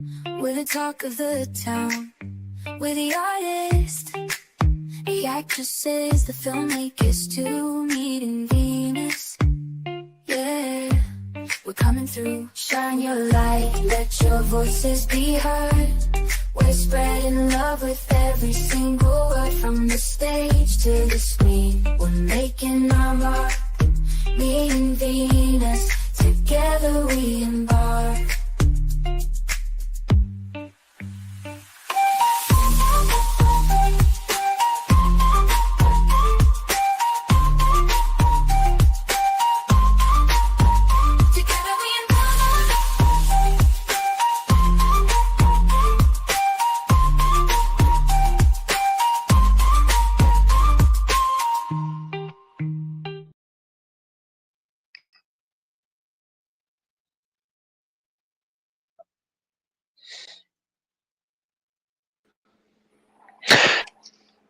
We're the talk of the town. We're the artists, the actresses, the filmmakers too, meeting Venus. Yeah, we're coming through. Shine your light, let your voices be heard. We're spreading love with every single word, from the stage to the screen. We're making our mark, me and Venus. Together we embark.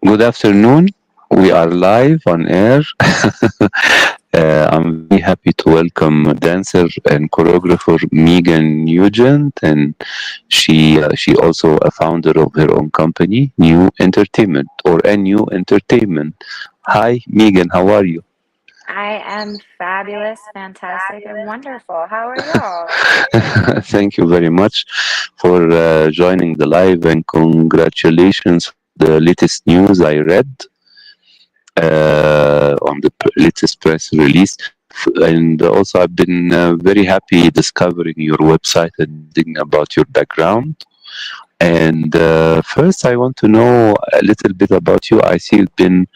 Good afternoon. We are live on air. I'm very happy to welcome dancer and choreographer Meagan Nugent, and she also a founder of her own company, New Entertainment or a New Entertainment. Hi, Meagan. How are you? I am fabulous, fantastic, and wonderful. How are y'all? Thank you very much for joining the live, and congratulations for the latest news I read on the latest press release. And also, I've been very happy discovering your website and reading about your background. And first, I want to know a little bit about you. I see you've been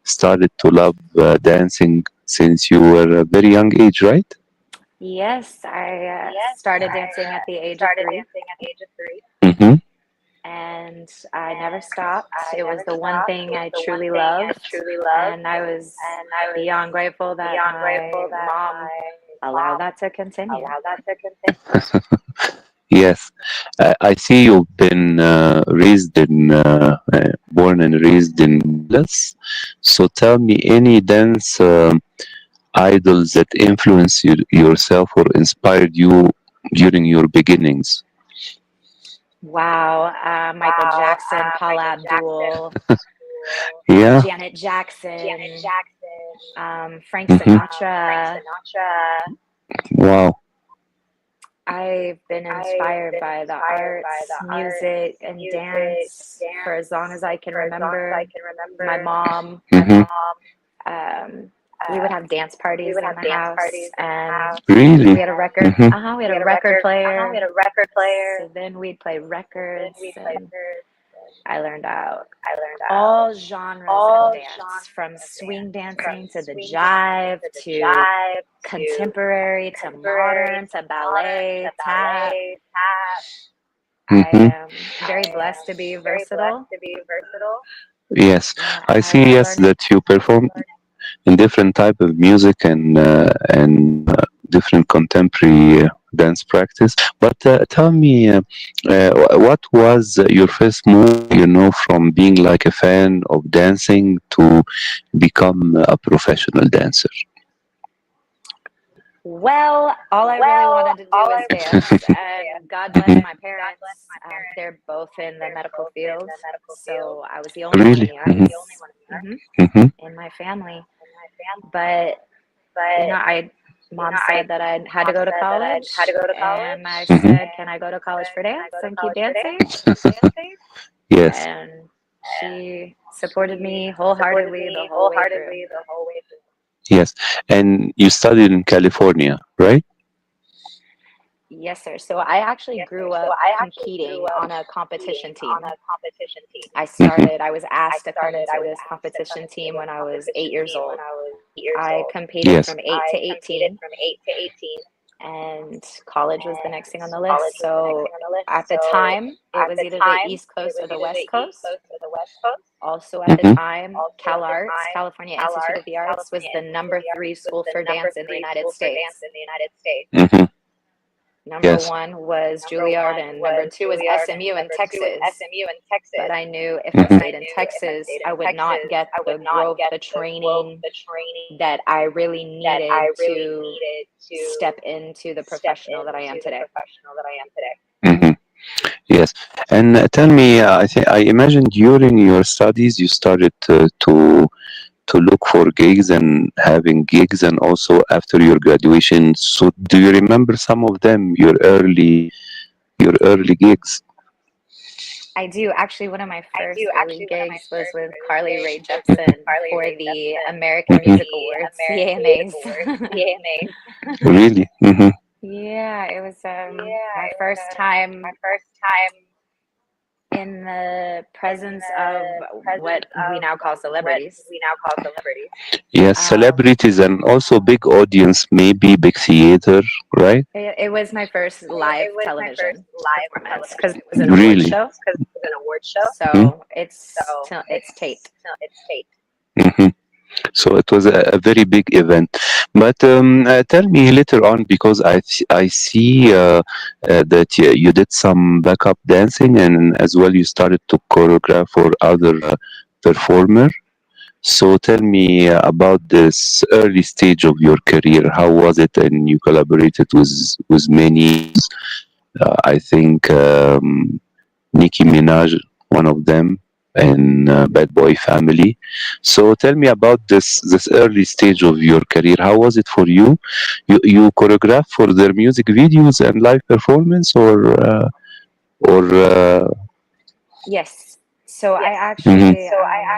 started to love dancing since you were a very young age, right? Yes, I started dancing at the age of 3, Mm-hmm. and I never stopped. It was the one thing I truly loved, and I was beyond grateful that my mom allowed that to continue. Yes, I see you've been born and raised in Dallas. So tell me any dance idols that influenced yourself or inspired you during your beginnings. Wow, Michael Jackson, Paula Abdul, Yeah. Janet Jackson, Frank Mm-hmm. Sinatra. Wow. I've been inspired by the arts, music, and dance for as long as I can remember. My mom, Mm-hmm. um, we would have dance parties in the house, and Really? we had a record. Mm-hmm. We had a record player. So then we'd play records, and I learned out all genres of dance, from swing dancing to the jive to contemporary to modern to ballet, tap. I Mm-hmm. am very blessed to be versatile. Yes, Yeah, I and I see. love Yes, learning. that you perform in different type of music and different contemporary dance practice. But tell me, what was your first move? You know, from being like a fan of dancing to become a professional dancer. Well, all I really wanted to do was dance, and God bless Hmm. my parents. They're both in the medical field, so I was the only one in Really? the Hmm. arts, Hmm. in my family. But I mom said that I had to go to college, and I Hmm. said, "Can I go to college for dance and keep dancing?" Yes. And she supported me wholeheartedly the whole way through. Yes. And you studied in California, right? Yes, sir. So I actually grew up competing on a competition team. Hmm. I was asked to come into this competition team when I was 8 years old. I competed Yes. from 8 to 18, and college was the next thing on the list. So at the time, it was either the East Coast or the West Coast. Also at the Hmm. time, Cal Arts, California Institute of the Arts, was the number 3 school for dance in the United States. Hmm. Number Yes. 1 was Juilliard, and number 2 was SMU in Texas. But I knew if I Hmm. stayed in Texas, I would not get the growth, the training that I really needed to step into the professional that I am today. Hmm. Yes. And tell me, I imagine during your studies you started to look for gigs and having gigs, and also after your graduation. So, do you remember some of them, your early gigs? I do. Actually, one of my first early gigs was with Carly Rae Jepsen for the American Hmm. Music Awards, the AMAs. Really? Hmm. Yeah, it was my first time in the presence of what we now call celebrities. Yes, Um, celebrities and also big audience, maybe big theater, right? it was my first live television performance because it was an award Really? show, Hmm. so it's taped. Hmm. So it was a very big event. But tell me later on, because I see that you did some backup dancing, and as well you started to choreograph for other performer. So tell me about this early stage of your career. How was it? And you collaborated with many. I think Nicki Minaj, one of them, and Bad Boy Family. So tell me about this early stage of your career. How was it for you? You choreographed for their music videos and live performance, or Yes. So I mhm.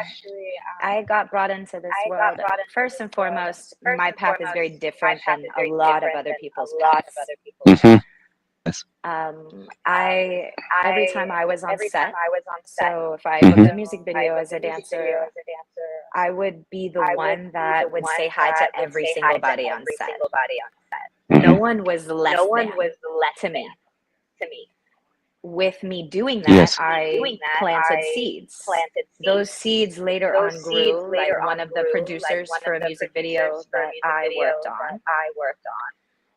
actually I got brought into this world. First and foremost, my path is very different than a lot of other people's paths. Mhm. Yes. I every time I was on set, so if I booked Mhm. a music video as a dancer, I would be the one that would say hi to every single body on set. No Mhm. one was less than to me. With me doing that, Yes. I planted seeds. Those seeds later on grew. Like one of the producers for a music video that I worked on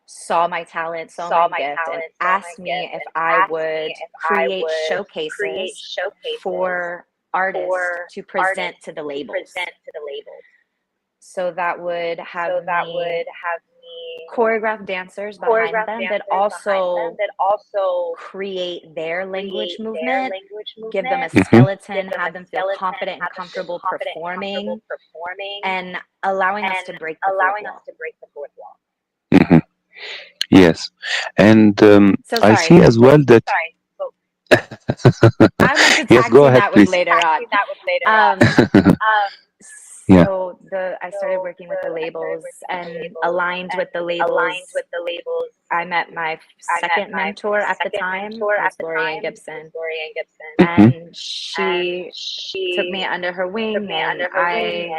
saw my talent, saw my gift, and asked me if I would create showcases for artists to present to the labels. So that would have me choreograph dancers behind them, but also create their language movement, give them a Mhm. skeleton, have them feel confident and comfortable performing, and allowing us to break the fourth wall. Mhm. Yes. And So I sorry, see as well that. I meant to Yes, tag go team ahead, that with please. later on. Um, Yeah. so I started working with the labels and aligned with the labels. I met my second mentor at the time was Lorianne Gibson, Mhm. and she took me under her wing, and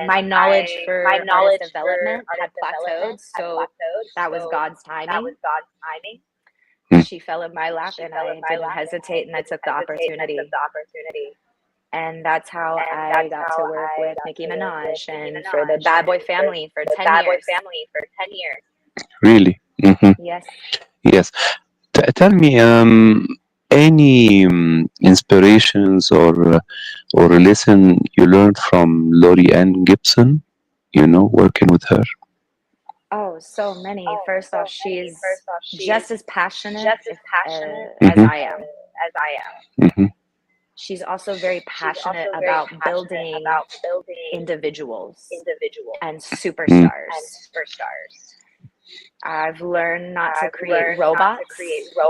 my knowledge for artist development had plateaued, so that was God's timing. Mm. She fell in my lap and I didn't hesitate, and I took the opportunity. And that's how I got to work with Nicki Minaj and for the Bad Boy family for 10 years. Really? Hmm. Yes. Yes. Tell me, any inspirations or a lesson you learned from Lori Ann Gibson? Working with her. Oh, so many. First off, she's just as passionate as Hmm. I am. Hmm. She's also very passionate about building individuals and Mm. superstars. I've learned not to create robots,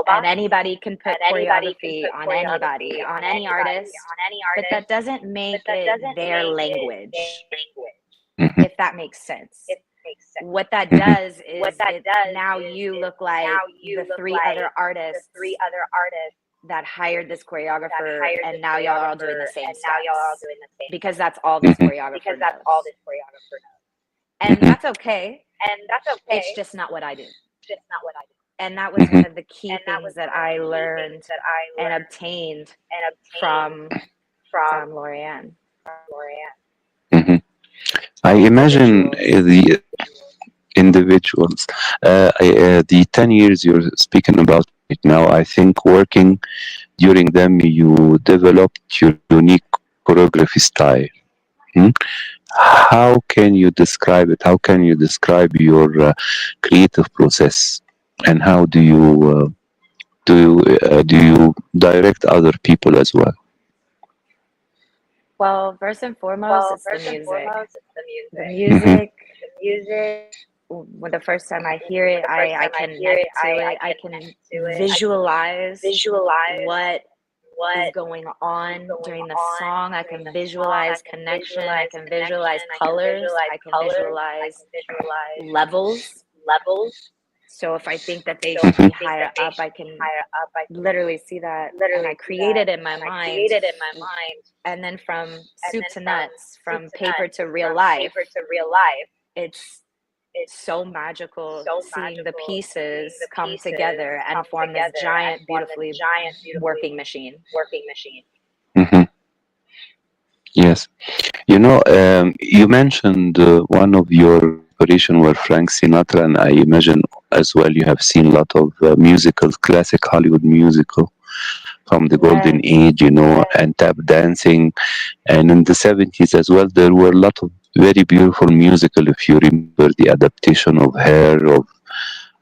and anybody can put choreography on any artist, but that doesn't make it their language, Hmm. if that makes sense. What that Hmm. does is now you look like the three other artists that hired this choreographer, and now y'all are all doing the same steps because that's all this Hmm. choreographer knows. And Hmm. that's okay. It's just not what I do. And that was Hmm. one of the key things that I learned and obtained from Lorianne. Hmm. I imagine Individuals. the individuals, the 10 years you're speaking about right now, I think working during them, you developed your unique choreography style. Hmm? How can you describe it? How can you describe your creative process? And how do you do you direct other people as well? Well, first and foremost, it's the music. The music, when the first time I hear it, I connect to it. I can visualize what is going on during the song. I can visualize connection. I can visualize colors. I can visualize levels. So if I think that they should be higher up, I can literally see that, and I create it in my mind. And then from soup to nuts, from paper to real life, it's so magical seeing the pieces come together and form this giant, beautifully working machine. Hmm. Yes. You mentioned one of your inspiration were Frank Sinatra, and I imagine as well you have seen a lot of musicals, classic Hollywood musical from the golden Yes. age, and tap dancing. And in the 70s as well, there were a lot of very beautiful musical, if you remember the adaptation of Hair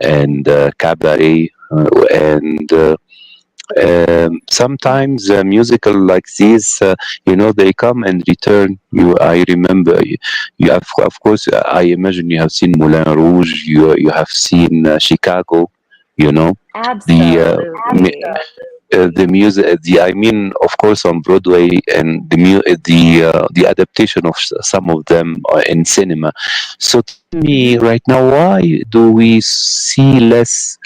and Cabaret, and sometimes musical like these, they come and return. I remember you have, of course, I imagine you have seen Moulin Rouge, you have seen Chicago, the Absolutely. the music, I mean, of course, on Broadway, and the adaptation of some of them in cinema. So tell me right now, why do we see less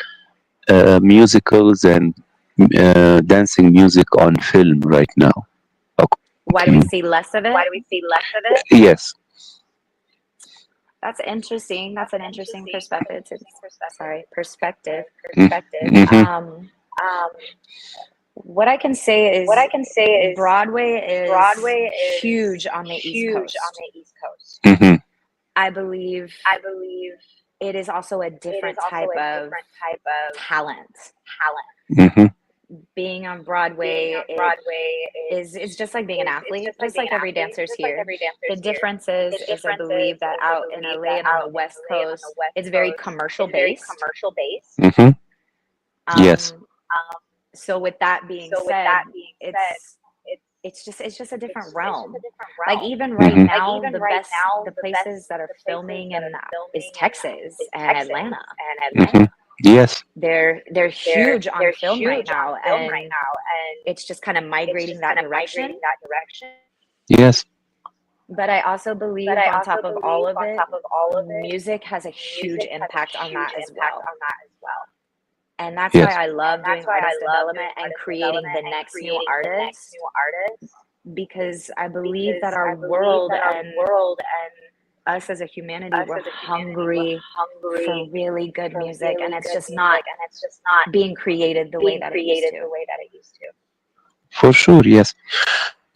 musicals and dancing music on film right now? Why do we see less of it? Yes. That's interesting. That's an interesting perspective. Perspective. Mhm. Um, what I can say is Broadway is huge on the East Coast. Mhm. I believe it is also a different type of talent. Mhm. Being on Broadway is just like being an athlete, just like every dancer's here. The difference is I believe that out in LA and on the West Coast, it's very commercial based. Mhm. Yes. Um, so with that being said, it's just a different realm. Like even right Mhm. now, the places that are filming in is Texas and Atlanta. Mhm. Yes. They're huge on film right now, and it's just kind of migrating that direction. Yes. But I also believe on top of all of it, music has a huge impact on that as well. And that's why Yes. I love doing artist development and creating the next new artist, because I believe that our world and us as a humanity, we're hungry for really good music, and it's just not being created the way that it used to. For sure. Yes.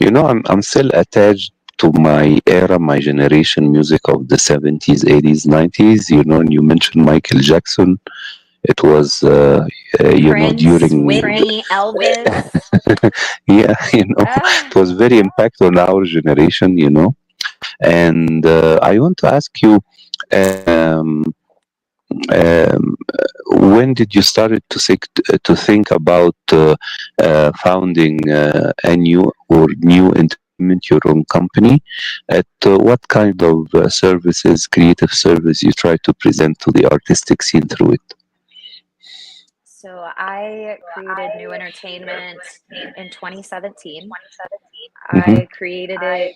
I'm still attached to my era, my generation music of the 70s, 80s, 90s. And you mentioned Michael Jackson. It was, Prince, during, Whitney, Elvis. yeah, it Ah, was very impactful on our generation. And I want to ask you, um, um, when did you started to think about founding a new entertainment, your own company? At what kind of services, creative service, you try to present to the artistic scene through it? so I created New Entertainment in 2017. Hmm. I created it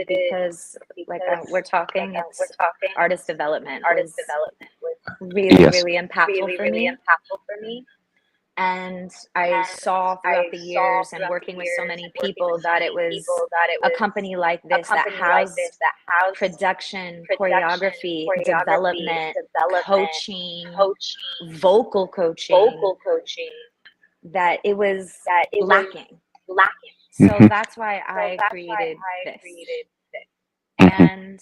because, like, we're talking, it's artist development was really, Yes. really impactful for me. And I saw throughout the years and working with so many people that it was a company like this that housed production, choreography, development, coaching, vocal coaching, that it was lacking. So Hmm. that's why I created this. Hmm. And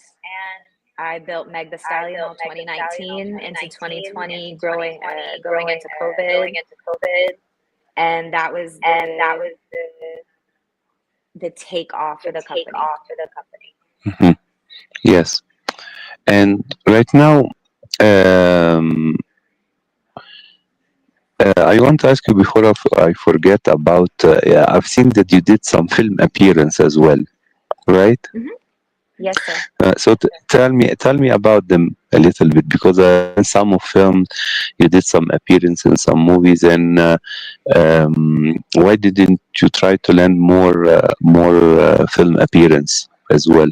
I built Meg the Stallion all 2019 into 2020, going into COVID, and that was the takeoff for the company. Hmm. Yes. And right now, um, I want to ask you before I forget about. Yeah, I've seen that you did some film appearance as well, right? Hmm. Yes, sir. So tell me about them a little bit because in some of films you did some appearance in some movies, and why didn't you try to land more film appearance as well?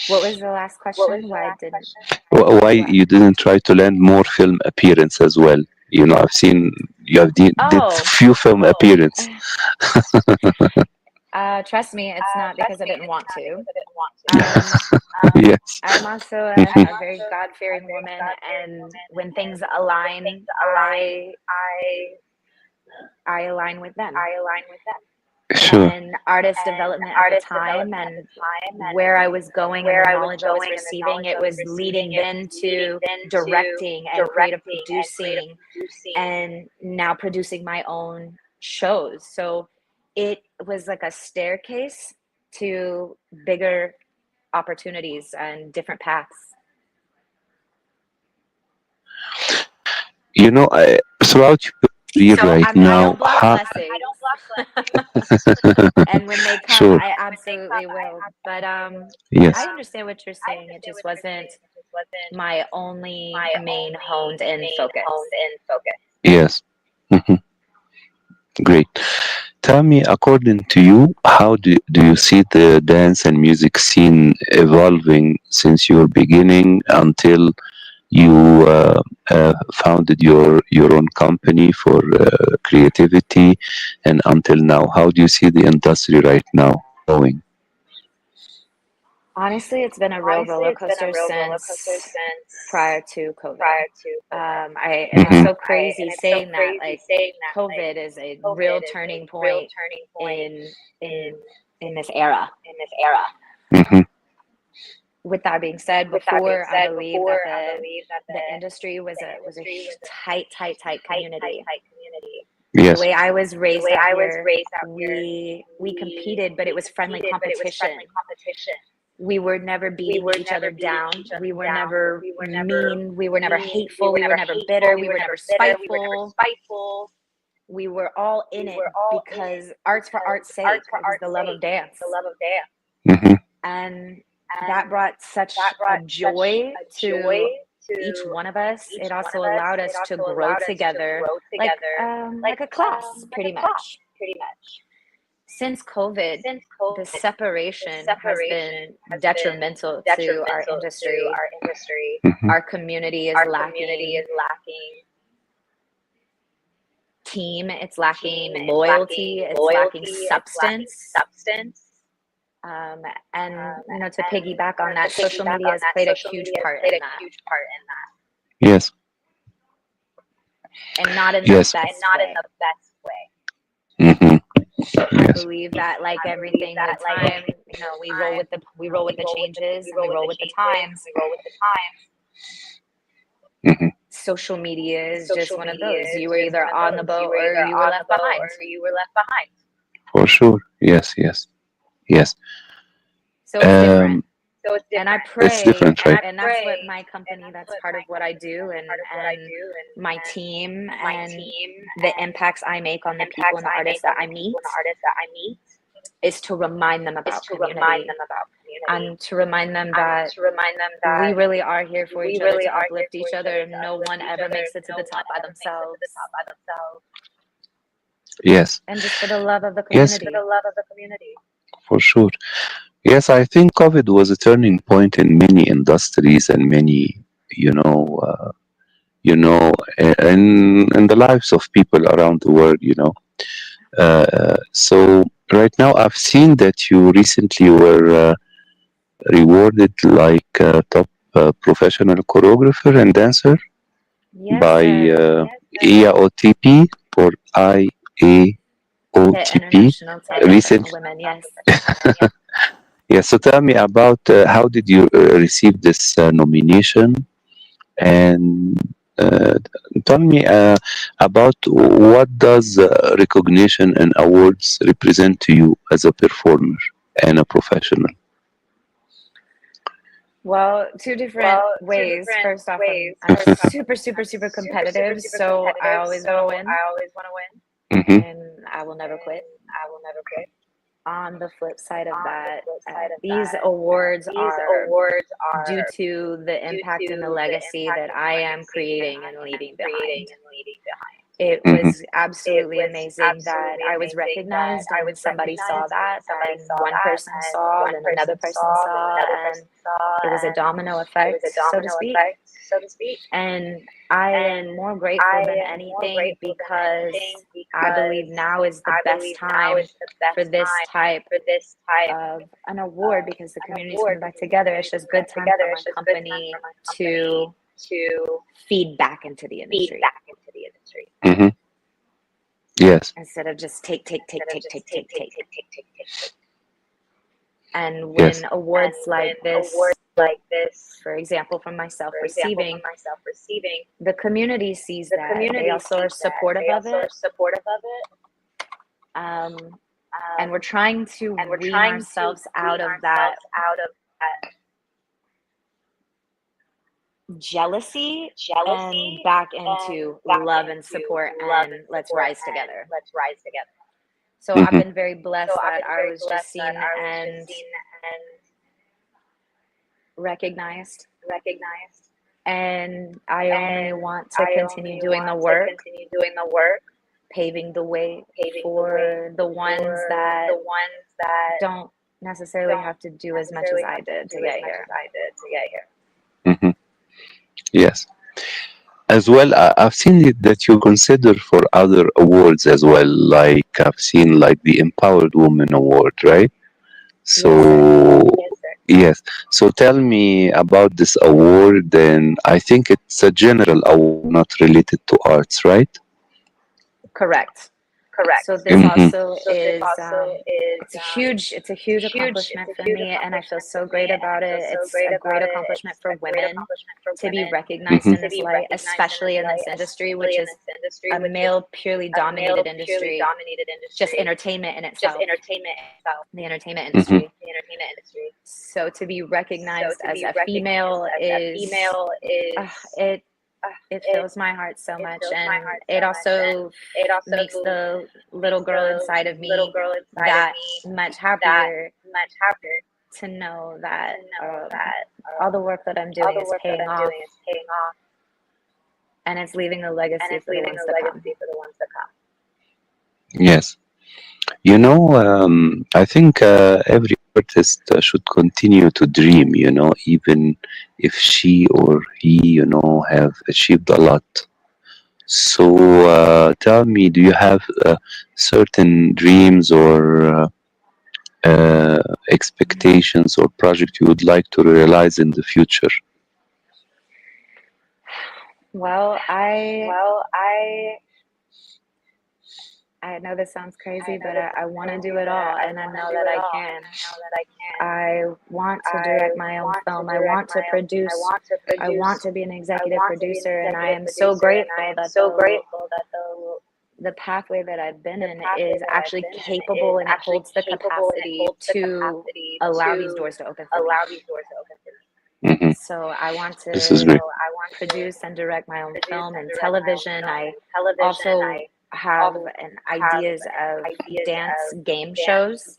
What was the last question? Why didn't Why what? you didn't try to land more film appearance as well? You know, I've seen you have did Oh, few film appearance. trust me, it's not because I didn't want to. Um, Yes. I'm also Mhm. a very God-fearing woman, and when things align, I align with them. Sure. And artist development at the time, and where I was going, and the knowledge I was receiving, it was leading then to directing and creative producing, and now producing my own shows. So it was like a staircase to bigger opportunities and different paths. You know, throughout your career So right I now, don't block blessings. And when they come, sure. I absolutely will. But I Yes. understand what you're saying. It just wasn't my only main honed in focus. Yes. Mhm. Great. Tell me, according to you, how do you see the dance and music scene evolving since your beginning until you founded your own company for creativity, and until now? How do you see the industry right now going? Honestly, it's been a real roller coaster since prior to COVID. And it's Hmm. so crazy saying that, like, COVID is a real turning point in in in this era. Hmm. With that being said, before I believe that the industry was a tight community. The Yes. way I was raised out here, we competed, but it was friendly competition. We were never beating each other down. We were never mean. We were never hateful. We were never bitter. We were never spiteful. We were all in it because art's for art's sake. It was the love of dance. Hmm. And that brought such a joy to each one of us. It also allowed us to grow together like a class, pretty much. Since COVID, the separation has been detrimental to our industry. Hmm. Our community is lacking team, it's lacking loyalty, it's lacking substance. Um, and to piggyback on that, social media has played a huge part in that, Yes. and not in the Yes. best way. Hmm. I Yes. believe that, like everything with time, we roll with the changes, and we roll with the times. Hmm. Social media is just one of those. You were either on the boat or you were left behind. For sure. Yes. Yes. Yes. So it's different. Um, And I it's pray, different, right? and that's what my company, that's part of what I do, and my team, and the impacts I make on the people and the artists that I meet, is to remind them about community, and to remind them that we really are here for each other, to uplift each other. No one ever makes it to the top by themselves. Yes. And just for the love of the Yes. community. For sure. Yes, I think COVID was a turning point in many industries and many, you know, in the lives of people around the world. So right now, I've seen that you recently were rewarded like top professional choreographer and dancer Yes, by sir. IAOTP or The IAOTP International Television recently. Women, yes. Yeah, so tell me about how did you receive this nomination, and uh, tell me about what does recognition and awards represent to you as a performer and a professional. Well, two different ways. First off, I'm super, super, super competitive, so I always want to win, Mm-hmm. and I will never quit. On the flip side of that, these awards are due to the impact and the legacy that I am creating and leaving behind. It Mm-hmm. was absolutely amazing that I was recognized and somebody saw that, and one person saw, then another person saw, and it was a domino effect, so to speak. And I am more grateful than anything because I believe now is the best time for this type of an award because the community's coming back together. It's just good time for my company to feed back into the industry Mm-hmm. Yes. instead of just take. And Yes. when awards like this, for example, from myself receiving, the community sees that. They also are supportive of it. And we're trying to wean ourselves out of that jealousy and back into love and support and let's rise together. So I've Mm-hmm. been very blessed that I was just seen and recognized. And I only want to continue doing the work, paving the way for the ones that don't necessarily have to do as much as I did to get here. Mm-hmm. Yes. As well, I've seen it that you consider for other awards as well. Like I've seen like the Empowered Woman Award, right? So yes. So tell me about this award. And I think it's a general award, not related to arts, right? Correct. So this Mm-hmm. also is it's a huge accomplishment for me, and I feel so great about it. It's a great accomplishment for women to be recognized Mm-hmm. in this light, especially in this industry, which is a male purely dominated industry, just entertainment in itself, the entertainment Mm-hmm. industry. So to be recognized as a female is it fills my heart so much, and it also makes the little girl inside of me that much happier to know that all the work that I'm doing is paying off, and it's leaving a legacy for the ones to come. Yes. I think every artist should continue to dream, even if she or he, have achieved a lot. So tell me, do you have certain dreams or expectations or project you would like to realize in the future? Well, I know this sounds crazy, but I want to do it all, and I know that I can. I want to direct my own film. I want to produce. I want to be an executive producer, and I am so grateful that the pathway that I've been in is actually capable and it holds the capacity to allow these doors to open for me. Mm-hmm. So I want This is to great. produce and direct my own film and television. I also have ideas of dance game shows.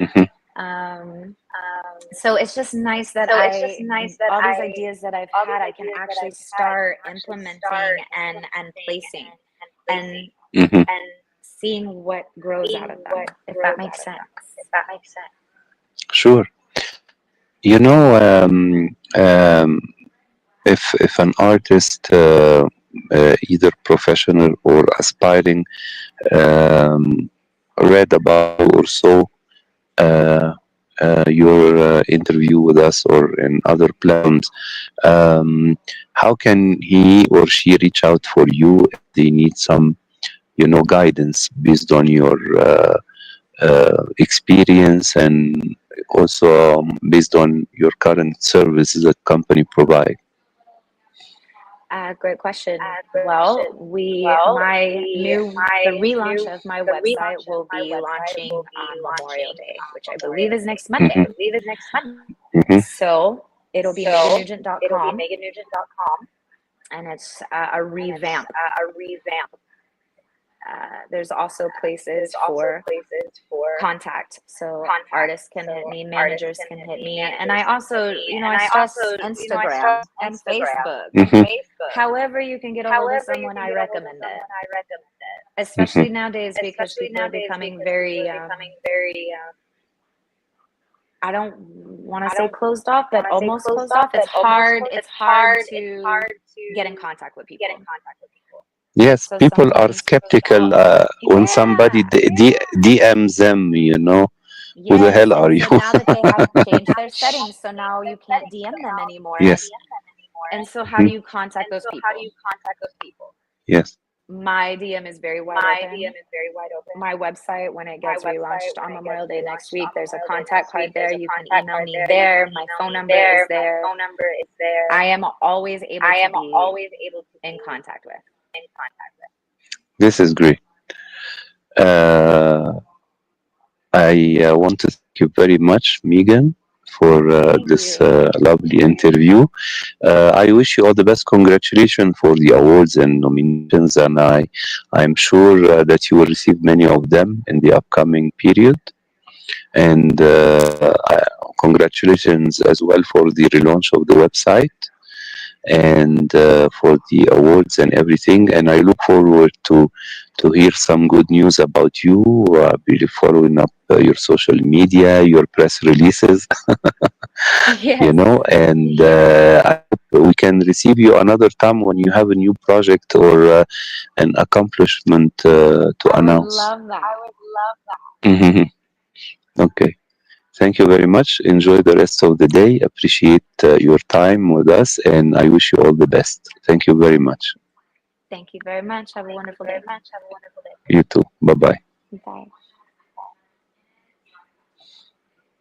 Mm-hmm. So it's just nice that all these ideas that I've had, I can actually start implementing and placing and Mm-hmm. seeing what grows out of them, if that makes sense. Sure. You know, if an artist, either professional or aspiring, read about or saw uh, your interview with us or in other platforms, how can he or she reach out for you if they need some, guidance based on your experience and also based on your current services that company provide? Great question. Well, the relaunch of my website will be launching on Memorial Day, which I believe is next Monday. Mhm. So it'll be MeaganNugent.com, and it's a revamp. There's also places for contact, so artists can hit me, managers can hit me, and I also, I stress Instagram and Facebook. Mhm. However you can get a hold of someone, I recommend it, especially nowadays because people are becoming very I don't want to say closed off, but almost closed off. It's hard to get in contact with people. Yes, So people are sometimes, skeptical when somebody DMs them, who the yes, hell are and you? so now that they have changed their settings, so now you can't DM them anymore. Yes. And so how do you contact those people? Yes. My DM is very wide open. My website, when it gets relaunched on Memorial Day next week, there's a contact card there. You can email me there. My phone number is there. I am always able to be in contact with. This is great. I want to thank you very much, Megan, for Thank this you. lovely interview. I wish you all the best. Congratulations for the awards and nominations, and I'm sure that you will receive many of them in the upcoming period. And congratulations as well for the relaunch of the website and for the awards and everything. And I look forward to hear some good news about you. Be following up your social media, your press releases, Yes. and I hope we can receive you another time when you have a new project or an accomplishment to announce. I would love that. Mhm. Okay. Thank you very much. Enjoy the rest of the day. Appreciate your time with us, and I wish you all the best. Thank you very much. Thank you very much. Have a wonderful day. You too. Bye bye.